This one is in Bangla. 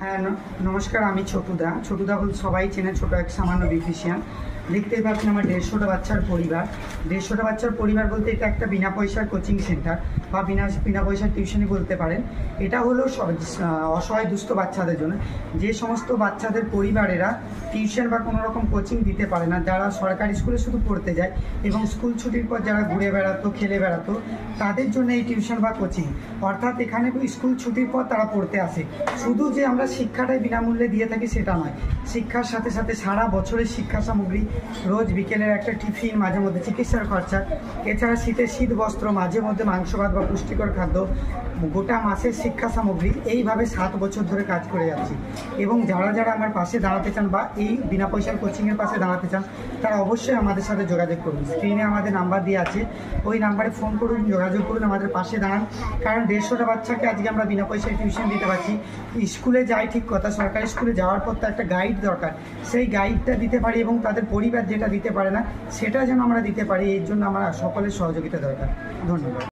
হ্যাঁ নমস্কার, আমি ছোটুদা বলতে সবাই চেনে, ছোট এক সামান্য বিউটিশিয়ান। দেখতেই পাচ্ছেন আমার 150টা বাচ্চার পরিবার। 150টা বাচ্চার পরিবার বলতে এটা একটা বিনা পয়সার কোচিং সেন্টার বা বিনা পয়সার টিউশনই বলতে পারেন। এটা হলো অসহায় দুস্থ বাচ্চাদের জন্য। যে সমস্ত বাচ্চাদের পরিবারেরা টিউশন বা কোনো রকম কোচিং দিতে পারে না, যারা সরকারি স্কুলে শুধু পড়তে যায় এবং স্কুল ছুটির পর যারা ঘুরে বেড়াতো, খেলে বেড়াতো, তাদের জন্য এই টিউশন বা কোচিং। অর্থাৎ এখানে স্কুল ছুটির পর তারা পড়তে আসে। শুধু যে আমরা শিক্ষাটাই বিনামূল্যে দিয়ে থাকি সেটা নয়, শিক্ষার সাথে সাথে সারা বছরের শিক্ষা সামগ্রী, রোজ বিকেলের একটা টিফিন, মাঝে মধ্যে চিকিৎসার খরচা, এছাড়া শীত বস্ত্র, মাঝে মধ্যে মাংস ভাত বা পুষ্টিকর খাদ্য, গোটা মাসের শিক্ষা সামগ্রী। এইভাবে 7 বছর ধরে কাজ করে যাচ্ছি। এবং যারা আমার পাশে দাঁড়াতে চান বা এই বিনা পয়সার কোচিংয়ের পাশে দাঁড়াতে চান, তারা অবশ্যই আমাদের সাথে যোগাযোগ করুন। স্ক্রিনে আমাদের নাম্বার দিয়ে আছে, ওই নাম্বারে ফোন করুন, যোগাযোগ করুন, আমাদের পাশে দাঁড়ান। কারণ 150টা বাচ্চাকে আজকে আমরা বিনা পয়সায় টিউশন দিতে পারছি। স্কুলে যাই ঠিক কথা, সরকারি স্কুলে যাওয়ার পর তো একটা গাইড দরকার, সেই গাইডটা দিতে পারি এবং তাদের পরিবার যেটা দিতে পারে না সেটা যেন আমরা দিতে পারি। এর জন্য আমরা সকলের সহযোগিতা দরকার। ধন্যবাদ।